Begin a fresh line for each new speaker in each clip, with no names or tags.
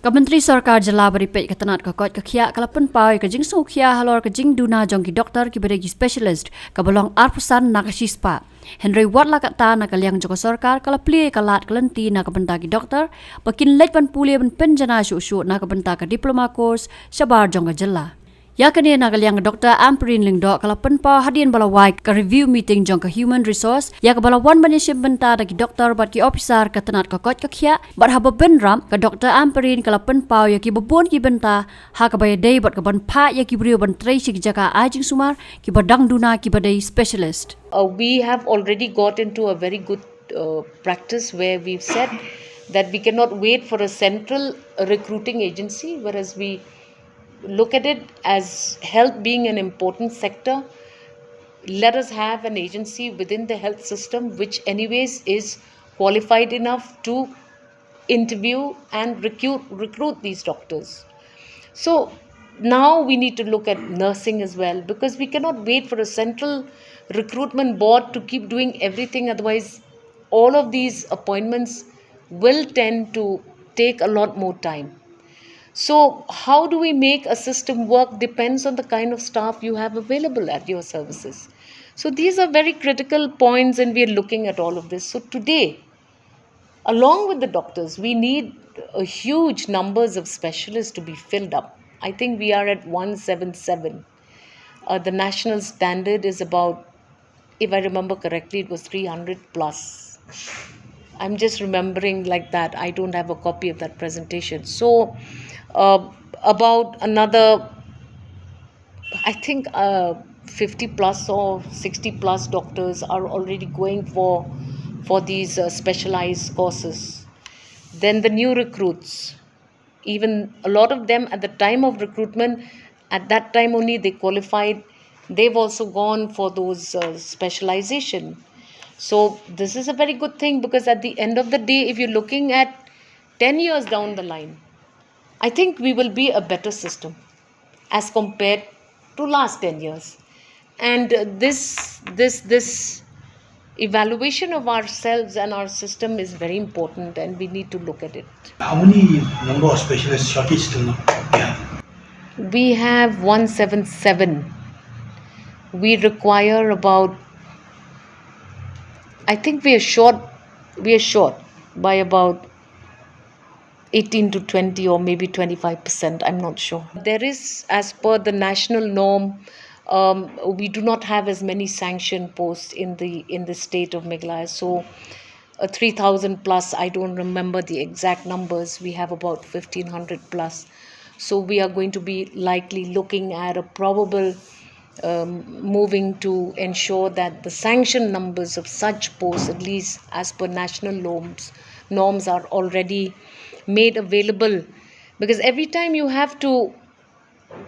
Myntri Sarkar jylla beri pek ketenat ke kot ke khia kalapan pau ke jing so khia halor ke jing duna jong ki doktor ki beregi specialist ke belong arpusan nakasispa. Henry Watt la kata nak liang joko sarkar kala plie kalat kelenti nak benta ki doktor bakin lej pan pulie ban penjana shu nak benta ke diploma course sabar jong ke jylla. Ya kini nak liang doktor Amperin lingdok kala penpa hadian bala wai ke review meeting jong ke human resource ya ke bala wan baniship benta daki doktor bat ki officer ke tenat ke kot ke khia bat haba benram ke doktor Amperin kala penpa ya ki bebon ki benta ha ke baya dei bat ke ban pa ya ki brio ban tracy ki jaka ajing sumar ki badang duna ki badai specialist.
We have already got into a very good practice where we've said that we cannot wait for a central recruiting agency, whereas we look at it as health being an important sector. Let us have an agency within the health system which anyways is qualified enough to interview and recruit these doctors. So now we need to look at nursing as well, because we cannot wait for a central recruitment board to keep doing everything. Otherwise, all of these appointments will tend to take a lot more time. So how do we make a system work depends on the kind of staff you have available at your services. So these are very critical points, and we are looking at all of this. So today, along with the doctors, we need a huge numbers of specialists to be filled up. I think we are at 177. The national standard is about, if I remember correctly, it was 300 plus. I'm just remembering like that. I don't have a copy of that presentation. So about another, I think 50 plus or 60 plus doctors are already going for these specialized courses. Then the new recruits, even a lot of them at the time of recruitment, at that time only they qualified, they've also gone for those specialization. So this is a very good thing, because at the end of the day, if you're looking at 10 years down the line, I think we will be a better system as compared to last 10 years. And this evaluation of ourselves and our system is very important, and we need to look at it.
How many number of specialists shortage till now? Yeah.
We have 177. We require about, I think we are short by about 18 to 20 or maybe 25%. I'm not sure. There is, as per the national norm, we do not have as many sanctioned posts in the state of Meghalaya. So 3,000 plus, I don't remember the exact numbers. We have about 1,500 plus. So we are going to be likely looking at a probable moving to ensure that the sanctioned numbers of such posts, at least as per national norms are already made available. Because every time you have to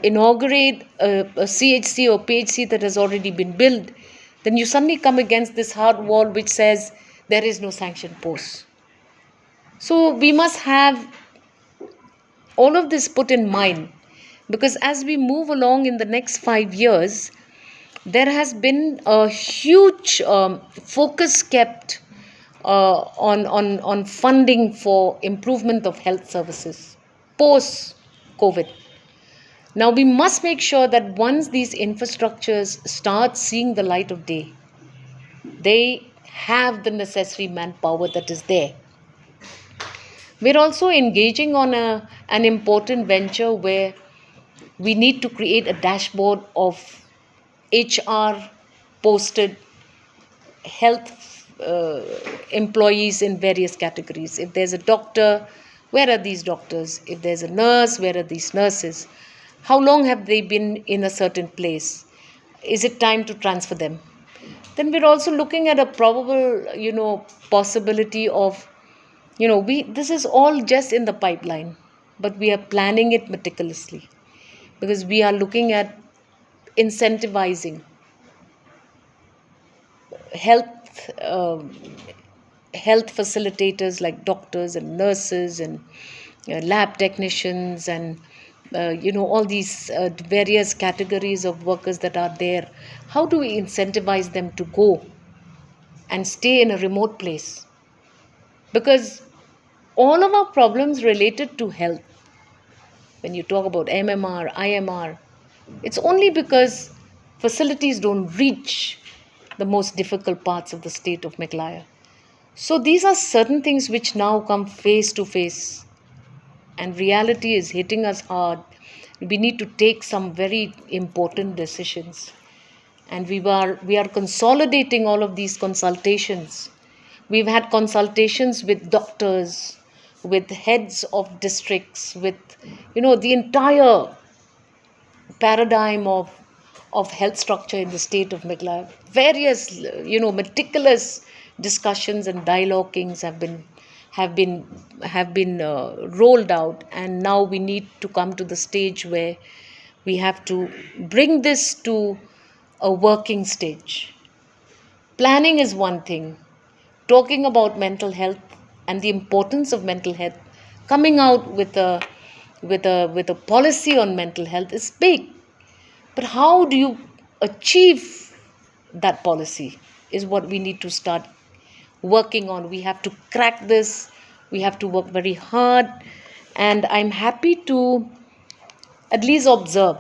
inaugurate a CHC or PHC that has already been built, then you suddenly come against this hard wall which says there is no sanctioned post. So we must have all of this put in mind, because as we move along in the next 5 years, there has been a huge focus kept on funding for improvement of health services post COVID. Now we must make sure that once these infrastructures start seeing the light of day, they have the necessary manpower that is there. We're also engaging on an important venture where we need to create a dashboard of HR posted health employees in various categories. If there's a doctor, where are these doctors? If there's a nurse, where are these nurses? How long have they been in a certain place? Is it time to transfer them? Then we're also looking at a probable, possibility of, this is all just in the pipeline, but we are planning it meticulously, because we are looking at incentivizing health facilitators like doctors and nurses and lab technicians and all these various categories of workers that are there. How do we incentivize them to go and stay in a remote place? Because all of our problems related to health when you talk about MMR, IMR, it's only because facilities don't reach the most difficult parts of the state of Meghalaya. So these are certain things which now come face to face, and reality is hitting us hard. We need to take some very important decisions, and we are consolidating all of these consultations. We've had consultations with doctors, with heads of districts, with the entire paradigm of health structure in the state of Meghalaya. Various meticulous discussions and dialoguings have been rolled out, and now we need to come to the stage where we have to bring this to a working stage. Planning is one thing, talking about mental health and the importance of mental health, coming out with a policy on mental health is big. But how do you achieve that policy is what we need to start working on. We have to crack this, we have to work very hard, and I'm happy to at least observe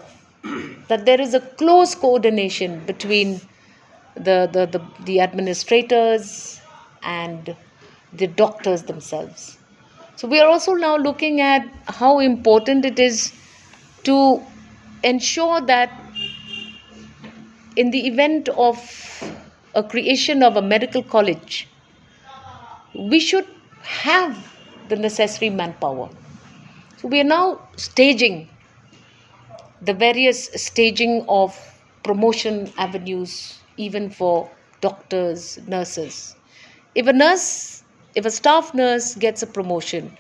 that there is a close coordination between the administrators and the doctors themselves. So we are also now looking at how important it is to ensure that in the event of a creation of a medical college, we should have the necessary manpower. So we are now staging the various staging of promotion avenues, even for doctors, nurses. If a nurse, if a staff nurse gets a promotion,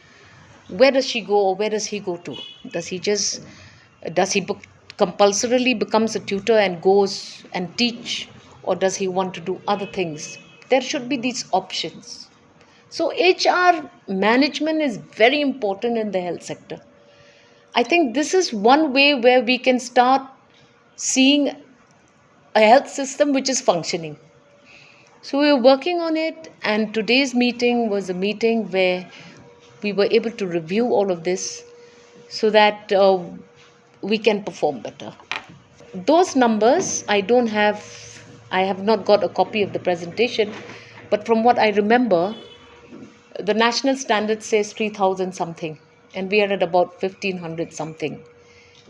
where does she go or where does he go to? Does he compulsorily becomes a tutor and goes and teach, or does he want to do other things? There should be these options. So HR management is very important in the health sector. I think this is one way where we can start seeing a health system which is functioning. So we were working on it, and today's meeting was a meeting where we were able to review all of this so that we can perform better. Those numbers I have not got a copy of the presentation, but from what I remember, the national standard says 3,000 something, and we are at about 1,500 something.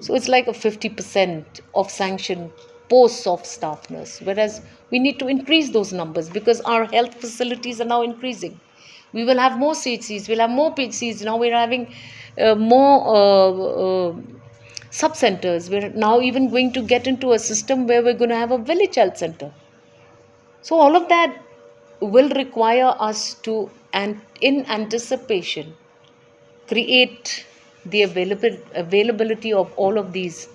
So it's like a 50% of sanctioned posts of staff nurse, whereas we need to increase those numbers because our health facilities are now increasing. We will have more CHCs, we'll have more PHCs. Now we're having more sub-centers. We're now even going to get into a system where we're going to have a village health center. So all of that will require us to, and in anticipation, create the availability of all of these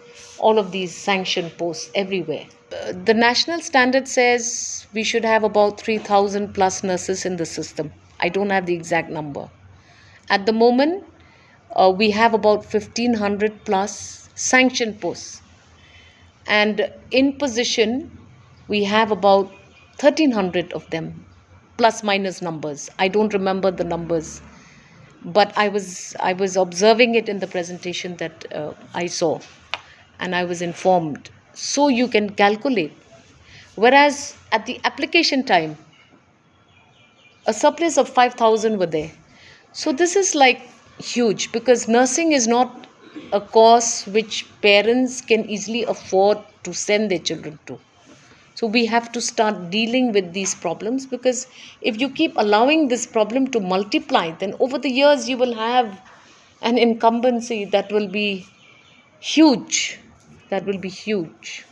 sanctioned posts everywhere. The national standard says we should have about 3,000 plus nurses in the system. I don't have the exact number. At the moment, we have about 1,500 plus sanctioned posts. And in position, we have about 1,300 of them, plus minus numbers. I don't remember the numbers, but I was observing it in the presentation that I saw, and I was informed. So you can calculate. Whereas at the application time, a surplus of 5,000 were there. So this is like huge, because nursing is not a course which parents can easily afford to send their children to. So we have to start dealing with these problems, because if you keep allowing this problem to multiply, then over the years you will have an incumbency that will be huge. That will be huge.